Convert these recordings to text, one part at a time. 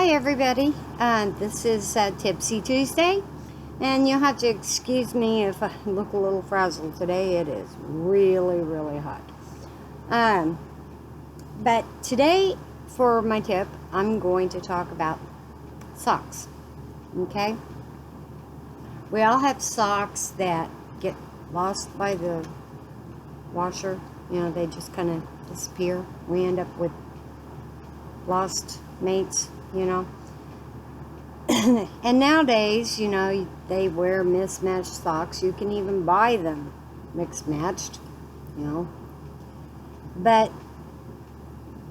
Hi everybody, this is Tipsy Tuesday, and you'll have to excuse me if I look a little frazzled today. It is really hot. But today, for my tip, I'm going to talk about socks, okay? We all have socks that get lost by the washer. You know, they just kind of disappear. We end up with lost mates, you know. And nowadays, you know, they wear mismatched socks. You can even buy them mixed matched, you know. But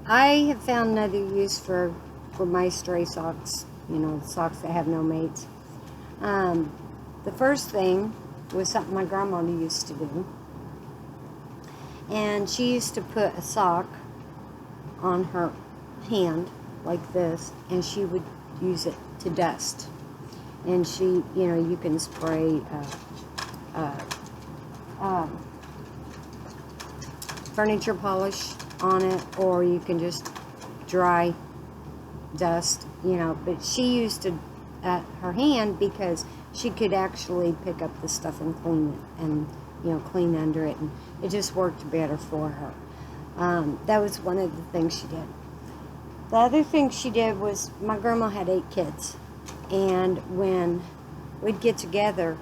I have found another use for my stray socks, you know, socks that have no mates. The first thing was something my grandma used to do. And she used to put a sock on her hand like this, and she would use it to dust. And she, you know, you can spray furniture polish on it, or you can just dry dust, you know. But she used to her hand because she could actually pick up the stuff and clean it, and you know, clean under it, and it just worked better for her. That was one of the things she did. The other thing she did was, my grandma had 8 kids, and when we'd get together,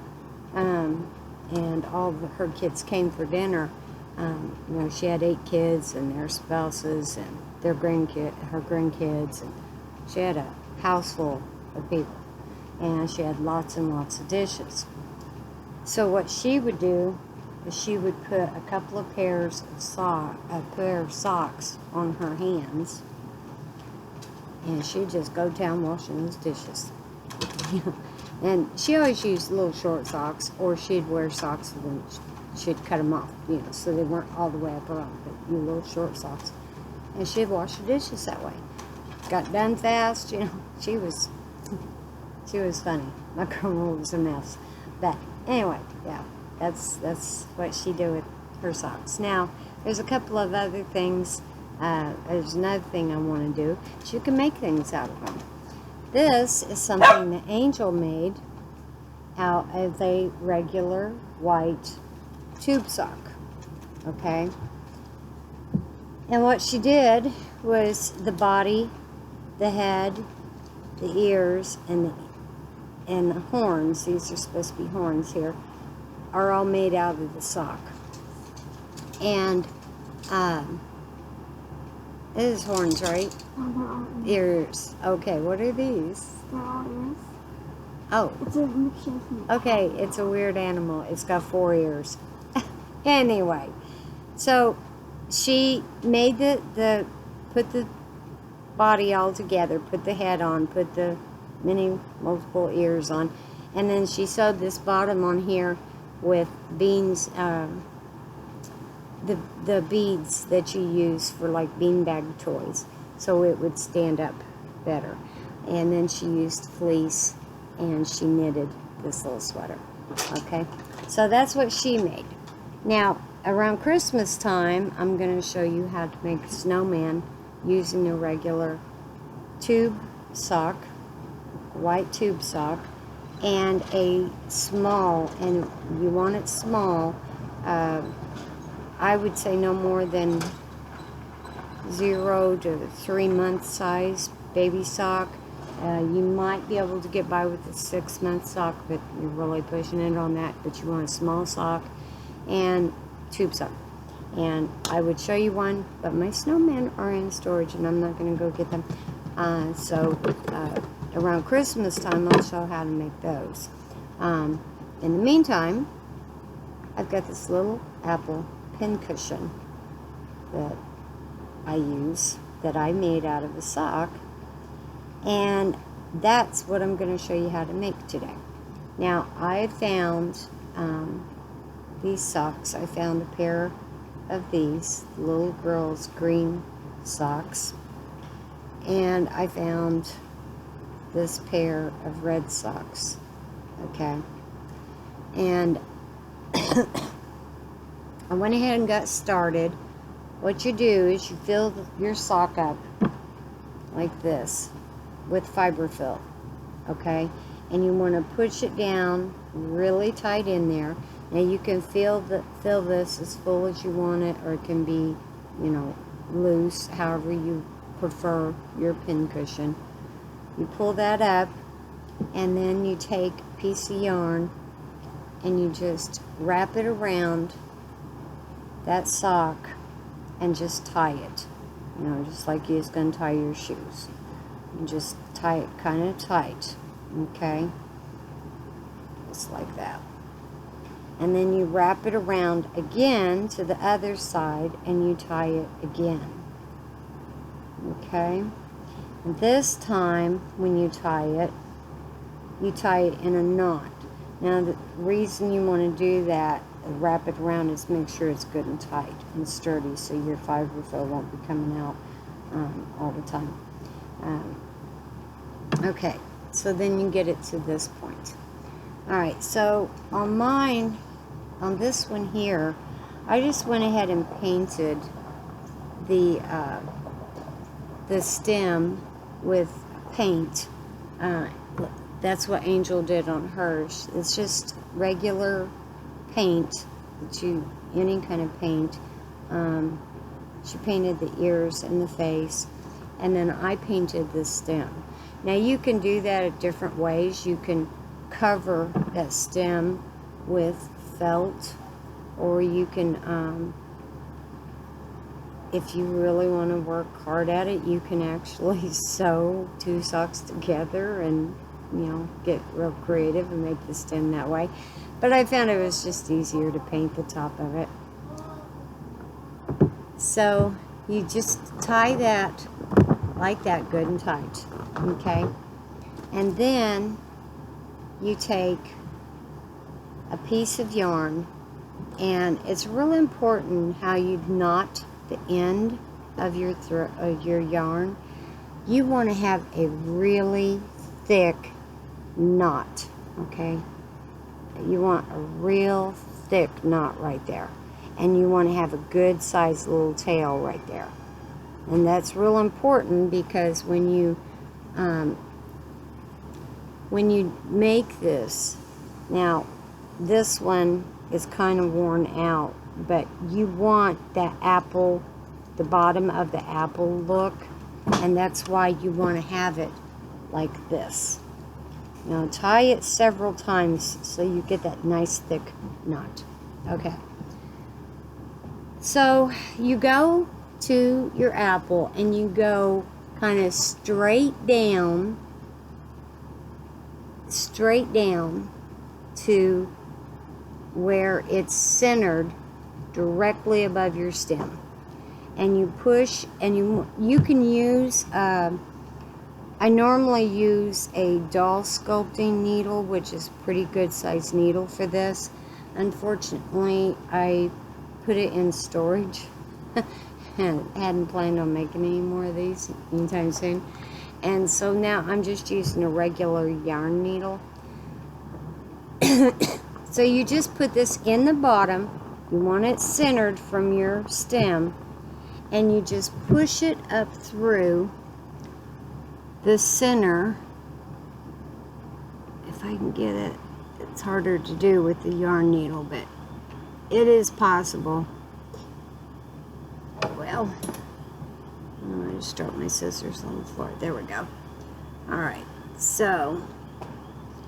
and all of her kids came for dinner, you know, she had 8 kids and their spouses and their her grandkids, and she had a house full of people, and she had lots and lots of dishes. So what she would do is she would put a couple of pairs of pair of socks on her hands, and she'd just go down washing those dishes. And she always used little short socks, or she'd wear socks and then she'd cut them off, you know, so they weren't all the way up around, but little short socks. And she'd wash the dishes that way. Got done fast, you know. She was funny. My grandma was a mess. But anyway, yeah, that's what she did with her socks. Now, there's a couple of other things. There's another thing I want to do. You can make things out of them. This is something that Angel made out of a regular white tube sock. Okay? And what she did was the body, the head, the ears, and the horns, these are supposed to be horns here, are all made out of the sock. And it is horns, right? Ears. Okay, what are these? They're all ears. Oh. It's a mixture. Okay, it's a weird animal. It's got 4 ears. Anyway, so she made put the body all together, put the head on, put the multiple ears on, and then she sewed this bottom on here with beans, the beads that you use for like beanbag toys, so it would stand up better. And then she used fleece, and she knitted this little sweater. Okay, so that's what she made. Now, around Christmas time, I'm going to show you how to make a snowman using a regular tube sock, white tube sock, and a small, and you want it small, I would say no more than 0 to 3 month size baby sock. You might be able to get by with a 6 month sock, but you're really pushing it on that. But you want a small sock and tube sock. And I would show you one, but my snowmen are in storage and I'm not going to go get them. So around Christmas time, I'll show how to make those. In the meantime, I've got this little apple pin cushion that I use, that I made out of a sock, and that's what I'm going to show you how to make today. Now, I found these socks. I found a pair of these little girls' green socks, and I found this pair of red socks. Okay, and I went ahead and got started. What you do is you fill your sock up like this, with fiberfill, okay? And you want to push it down really tight in there. Now you can fill this as full as you want it, or it can be, you know, loose, however you prefer your pin cushion. You pull that up, and then you take a piece of yarn and you just wrap it around that sock and just tie it, you know, just like you're going to tie your shoes. And just tie it kind of tight, okay, just like that. And then you wrap it around again to the other side and you tie it again, okay. And this time when you tie it in a knot. Now the reason you want to do that, wrap it around, is make sure it's good and tight and sturdy, so your fiberfill won't be coming out all the time. Okay, so then you get it to this point. Alright, so on mine, on this one here, I just went ahead and painted the stem with paint. That's what Angel did on hers. It's just regular paint, any kind of paint. She painted the ears and the face, and then I painted the stem. Now you can do that at different ways. You can cover that stem with felt, or you can, if you really want to work hard at it, you can actually sew two socks together and, you know, get real creative and make the stem that way. But I found it was just easier to paint the top of it. So you just tie that like that, good and tight, okay? And then you take a piece of yarn, and it's real important how you knot the end of your yarn. You want to have a really thick knot, okay? You want a real thick knot right there, and you want to have a good sized little tail right there. And that's real important, because when you make this, now this one is kind of worn out, but you want that apple, the bottom of the apple look, and that's why you want to have it like this. Now tie it several times so you get that nice thick knot. Okay. So you go to your apple and you go kind of straight down to where it's centered directly above your stem. And you push, and you can use, I normally use a doll sculpting needle, which is a pretty good sized needle for this. Unfortunately, I put it in storage. Hadn't planned on making any more of these anytime soon. And so now I'm just using a regular yarn needle. So you just put this in the bottom. You want it centered from your stem, and you just push it up through the center. If I can get it, it's harder to do with the yarn needle, but it is possible. Well, I just dropped my scissors on the floor. There we go. Alright, so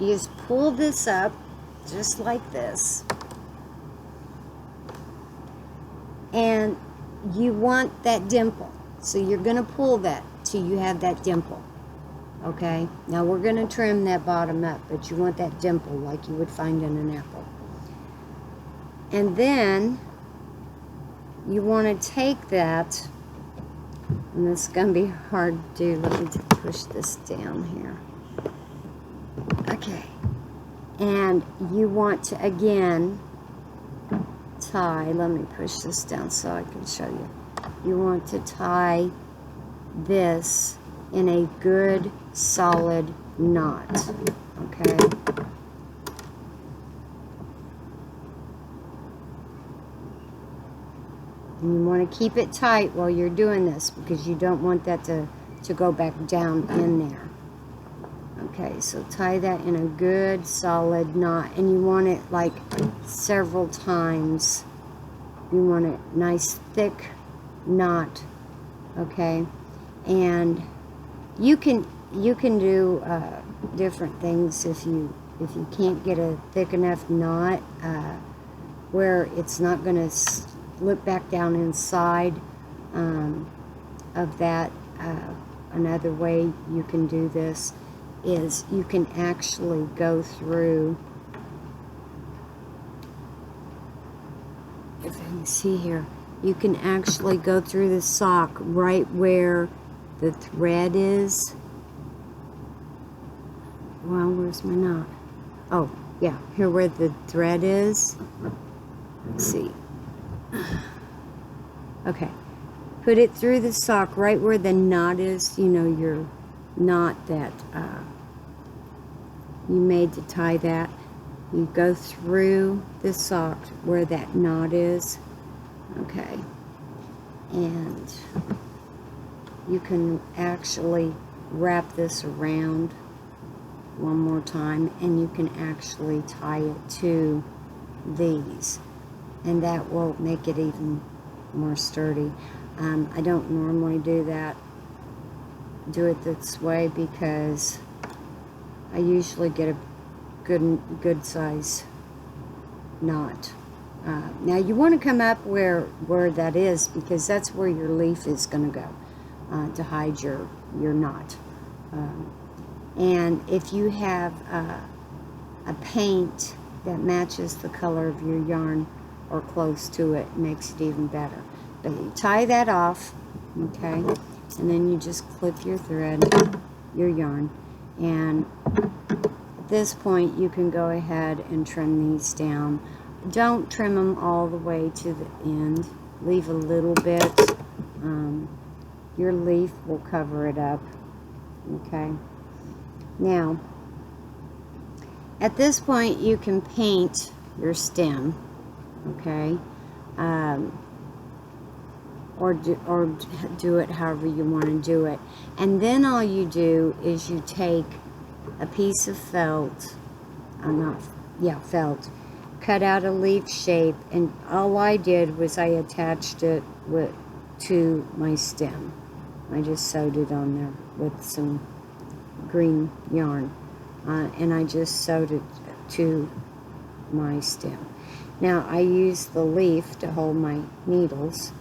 you just pull this up just like this, and you want that dimple, so you're going to pull that till you have that dimple. Okay, now we're going to trim that bottom up, but you want that dimple like you would find in an apple. And then you want to take that, and this is going to be hard to do. Let me push this down here. Okay, and you want to again tie, let me push this down so I can show you. You want to tie this in a good solid knot, okay? And you want to keep it tight while you're doing this, because you don't want that to go back down in there, Okay, so tie that in a good solid knot, and you want it like several times. You want a nice thick knot, okay? And you can do different things if you can't get a thick enough knot where it's not going to slip back down inside of that. Another way you can do this is you can actually go through, if I can see here, you can actually go through the sock right where the thread is. Well, where's my knot? Oh, yeah, here where the thread is. Let's see. Okay. Put it through the sock right where the knot is, you know, your knot that you made to tie that. You go through the sock where that knot is. Okay. And you can actually wrap this around one more time, and you can actually tie it to these, and that will make it even more sturdy. I don't normally do it this way because I usually get a good size knot. Now you want to come up where that is, because that's where your leaf is going to go to hide your knot. And if you have a paint that matches the color of your yarn or close to it, makes it even better. But you tie that off, okay, and then you just clip your thread, your yarn, and at this point you can go ahead and trim these down. Don't trim them all the way to the end. Leave a little bit. Your leaf will cover it up, okay. Now, at this point, you can paint your stem, okay, or do it however you want to do it. And then all you do is you take a piece of felt, felt, cut out a leaf shape, and all I did was I attached it to my stem. I just sewed it on there with some green yarn, and I just sewed it to my stem. Now I use the leaf to hold my needles,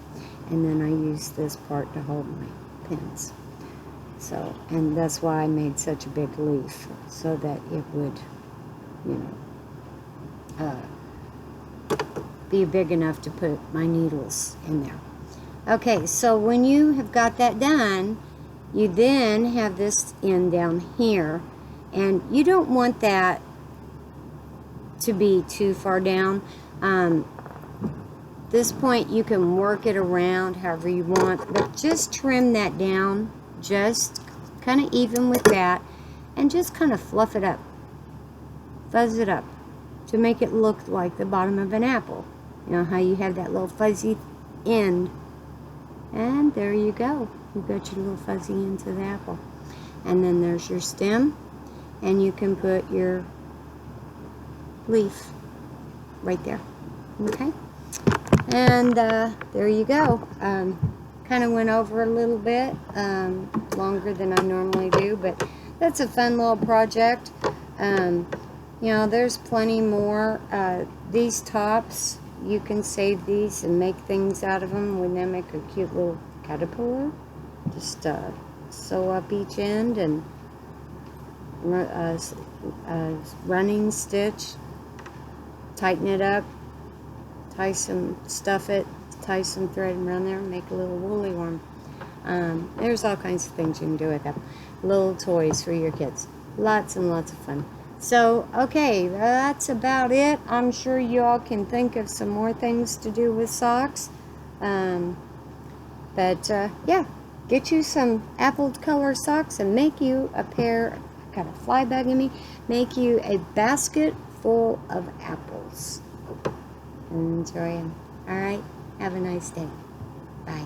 and then I use this part to hold my pins. So, and that's why I made such a big leaf, so that it would, you know, be big enough to put my needles in there. Okay, so when you have got that done, you then have this end down here, and you don't want that to be too far down. This point you can work it around however you want, but just trim that down, just kind of even with that, and just kind of fluff it up, fuzz it up to make it look like the bottom of an apple. You know how you have that little fuzzy end, and there you go. You got your little fuzzy end to the apple. And then there's your stem, and you can put your leaf right there. Okay? And there you go. Kind of went over a little bit, longer than I normally do, but that's a fun little project. You know, there's plenty more. These tops, you can save these and make things out of them. Wouldn't that make a cute little caterpillar? Just sew up each end and running stitch, tighten it up, tie some thread around there, make a little woolly worm. There's all kinds of things you can do with them. Little toys for your kids. Lots and lots of fun. So, okay, that's about it. I'm sure you all can think of some more things to do with socks. Yeah, get you some apple color socks and make you a pair, got a fly bugging me, make you a basket full of apples. Enjoy them. All right, have a nice day. Bye.